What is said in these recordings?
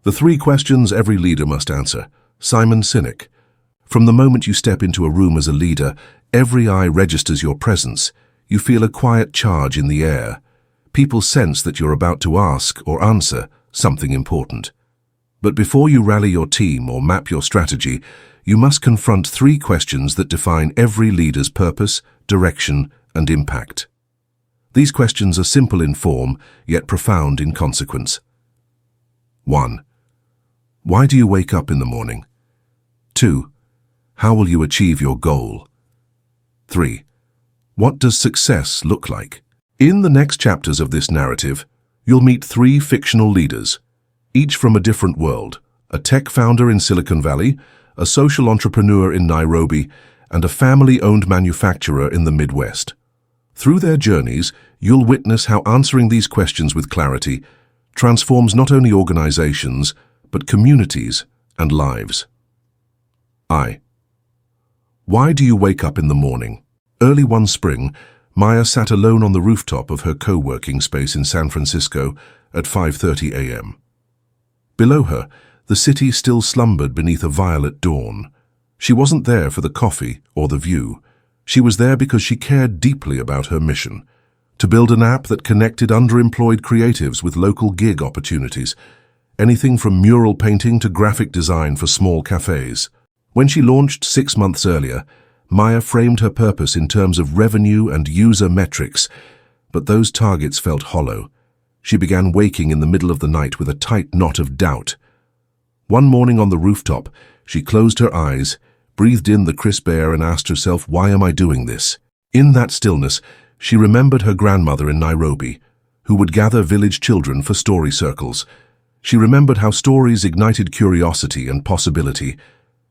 The 3 questions every leader must answer. Simon Sinek. From the moment you step into a room as a leader, every eye registers your presence. You feel a quiet charge in the air. People sense that you're about to ask or answer something important. But before you rally your team or map your strategy, you must confront 3 questions that define every leader's purpose, direction, and impact. These questions are simple in form, yet profound in consequence. 1. Why do you wake up in the morning? 2. How will you achieve your goal? 3. What does success look like? In the next chapters of this narrative, you'll meet 3 fictional leaders, each from a different world: a tech founder in Silicon Valley, a social entrepreneur in Nairobi, and a family-owned manufacturer in the Midwest. Through their journeys, you'll witness how answering these questions with clarity transforms not only organizations, but communities and lives. Why do you wake up in the morning? Early one spring, Maya sat alone on the rooftop of her co-working space in San Francisco at 5:30 a.m. Below her, the city still slumbered beneath a violet dawn. She wasn't there for the coffee or the view. She was there because she cared deeply about her mission: to build an app that connected underemployed creatives with local gig opportunities, anything from mural painting to graphic design for small cafes. When she launched 6 months earlier, Maya framed her purpose in terms of revenue and user metrics, but those targets felt hollow. She began waking in the middle of the night with a tight knot of doubt. One morning on the rooftop, she closed her eyes, breathed in the crisp air and asked herself, "Why am I doing this?" In that stillness, she remembered her grandmother in Nairobi, who would gather village children for story circles. She remembered how stories ignited curiosity and possibility.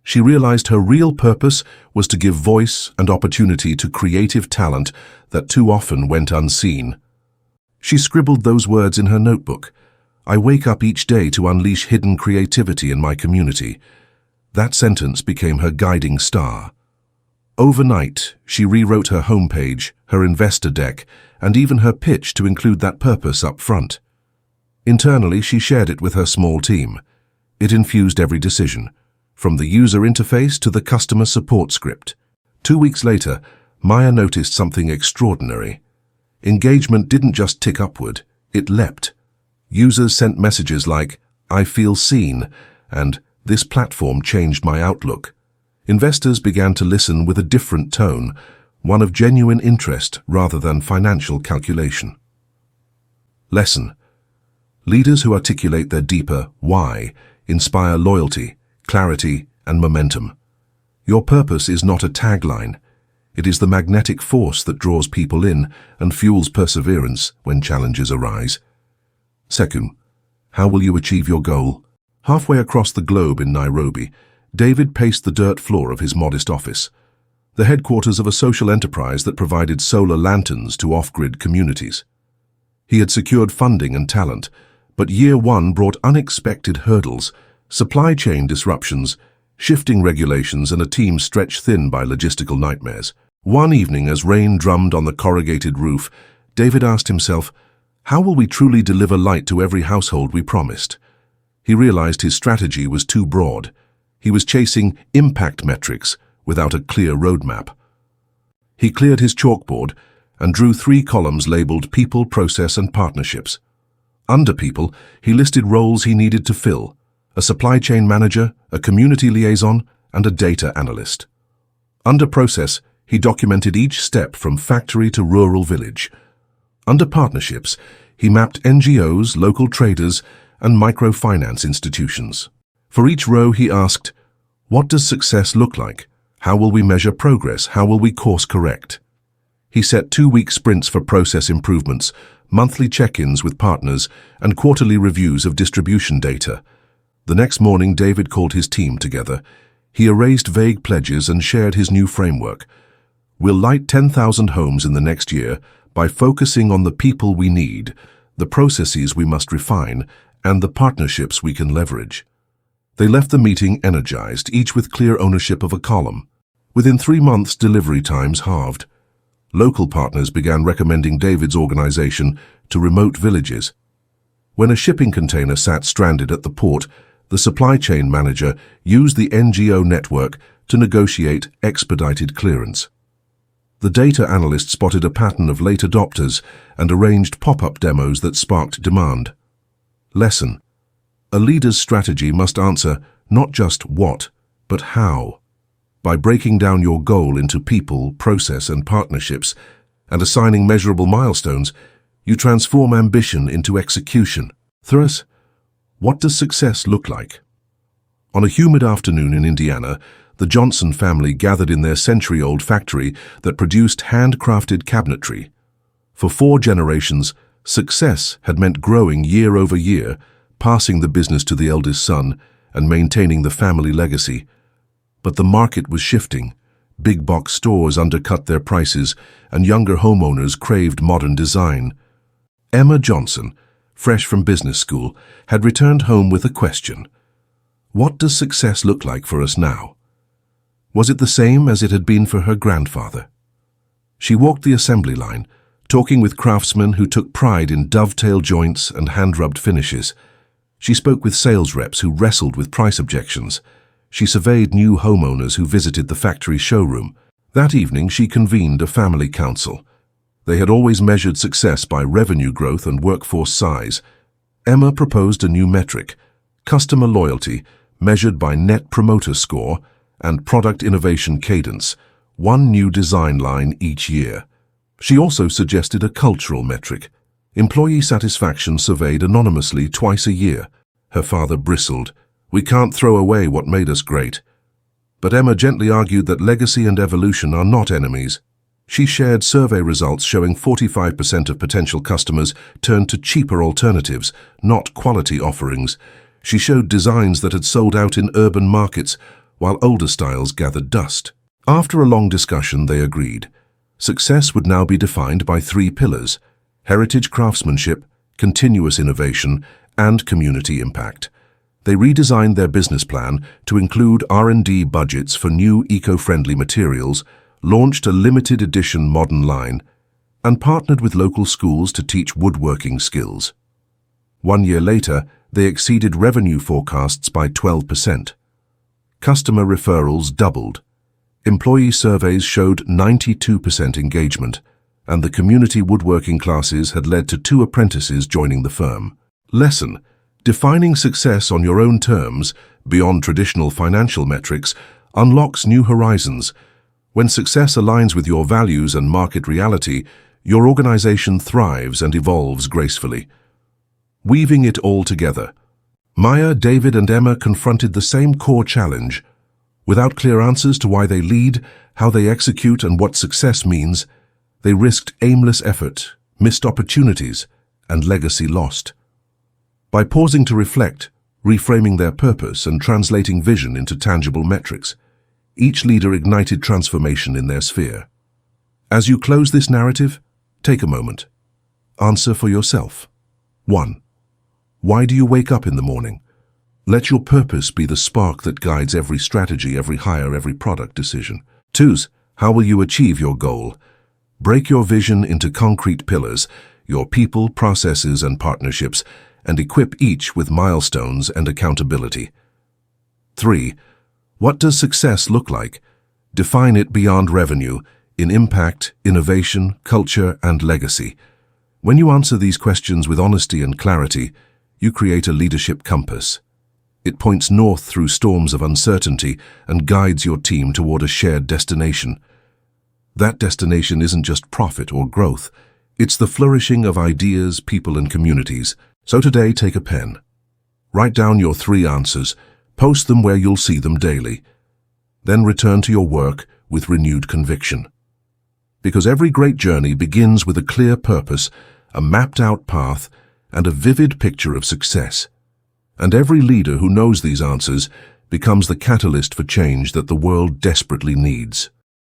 She realized her real purpose was to give voice and opportunity to creative talent that too often went unseen. She scribbled those words in her notebook. "I wake up each day to unleash hidden creativity in my community." That sentence became her guiding star. Overnight, she rewrote her homepage, her investor deck, and even her pitch to include that purpose up front. Internally, she shared it with her small team. It infused every decision, from the user interface to the customer support script. 2 weeks later, Maya noticed something extraordinary. Engagement didn't just tick upward, it leapt. Users sent messages like, "I feel seen," and "This platform changed my outlook." Investors began to listen with a different tone, one of genuine interest rather than financial calculation. Lesson: leaders who articulate their deeper why inspire loyalty, clarity, and momentum. Your purpose is not a tagline. It is the magnetic force that draws people in and fuels perseverance when challenges arise. Second, how will you achieve your goal? Halfway across the globe in Nairobi, David paced the dirt floor of his modest office, the headquarters of a social enterprise that provided solar lanterns to off-grid communities. He had secured funding and talent, but year 1 brought unexpected hurdles: supply chain disruptions, shifting regulations, and a team stretched thin by logistical nightmares. One evening, as rain drummed on the corrugated roof, David asked himself, "How will we truly deliver light to every household we promised?" He realized his strategy was too broad. He was chasing impact metrics without a clear roadmap. He cleared his chalkboard and drew 3 columns labeled People, Process, and Partnerships. Under People, he listed roles he needed to fill: a supply chain manager, a community liaison, and a data analyst. Under Process, he documented each step from factory to rural village. Under Partnerships, he mapped NGOs, local traders, and microfinance institutions. For each row, he asked, "What does success look like? How will we measure progress? How will we course correct?" He set 2-week sprints for process improvements, monthly check-ins with partners, and quarterly reviews of distribution data. The next morning, David called his team together. He erased vague pledges and shared his new framework. "We'll light 10,000 homes in the next year by focusing on the people we need, the processes we must refine, and the partnerships we can leverage." They left the meeting energized, each with clear ownership of a column. Within 3 months, delivery times halved. Local partners began recommending David's organization to remote villages. When a shipping container sat stranded at the port, the supply chain manager used the NGO network to negotiate expedited clearance. The data analyst spotted a pattern of late adopters and arranged pop-up demos that sparked demand. Lesson: a leader's strategy must answer not just what, but how. By breaking down your goal into people, process, and partnerships, and assigning measurable milestones, you transform ambition into execution. Thus, what does success look like? On a humid afternoon in Indiana, the Johnson family gathered in their century-old factory that produced handcrafted cabinetry. For 4 generations, success had meant growing year over year, passing the business to the eldest son, and maintaining the family legacy. But the market was shifting. Big box stores undercut their prices, and younger homeowners craved modern design. Emma Johnson, fresh from business school, had returned home with a question. What does success look like for us now? Was it the same as it had been for her grandfather? She walked the assembly line, talking with craftsmen who took pride in dovetail joints and hand-rubbed finishes. She spoke with sales reps who wrestled with price objections. She surveyed new homeowners who visited the factory showroom. That evening, she convened a family council. They had always measured success by revenue growth and workforce size. Emma proposed a new metric: customer loyalty, measured by Net Promoter Score, and product innovation cadence, 1 new design line each year. She also suggested a cultural metric: employee satisfaction surveyed anonymously twice a year. Her father bristled. We can't throw away what made us great. But Emma gently argued that legacy and evolution are not enemies. She shared survey results showing 45% of potential customers turned to cheaper alternatives, not quality offerings. She showed designs that had sold out in urban markets, while older styles gathered dust. After a long discussion, they agreed. Success would now be defined by 3 pillars: heritage craftsmanship, continuous innovation, and community impact. They redesigned their business plan to include R&D budgets for new eco-friendly materials, launched a limited edition modern line, and partnered with local schools to teach woodworking skills. 1 year later, they exceeded revenue forecasts by 12%. Customer referrals doubled. Employee surveys showed 92% engagement, and the community woodworking classes had led to 2 apprentices joining the firm. Lesson: defining success on your own terms, beyond traditional financial metrics, unlocks new horizons. When success aligns with your values and market reality, your organization thrives and evolves gracefully. Weaving it all together, Maya, David, and Emma confronted the same core challenge. Without clear answers to why they lead, how they execute, and what success means, they risked aimless effort, missed opportunities, and legacy lost. By pausing to reflect, reframing their purpose, and translating vision into tangible metrics, each leader ignited transformation in their sphere. As you close this narrative, take a moment. Answer for yourself. 1. Why do you wake up in the morning? Let your purpose be the spark that guides every strategy, every hire, every product decision. 2. How will you achieve your goal? Break your vision into concrete pillars, your people, processes, and partnerships, and equip each with milestones and accountability. 3. What does success look like? Define it beyond revenue, in impact, innovation, culture, and legacy. When you answer these questions with honesty and clarity, you create a leadership compass. It points north through storms of uncertainty and guides your team toward a shared destination. That destination isn't just profit or growth. It's the flourishing of ideas, people, and communities. So today, take a pen. Write down your 3 answers, post them where you'll see them daily. Then return to your work with renewed conviction. Because every great journey begins with a clear purpose, a mapped-out path, and a vivid picture of success. And every leader who knows these answers becomes the catalyst for change that the world desperately needs.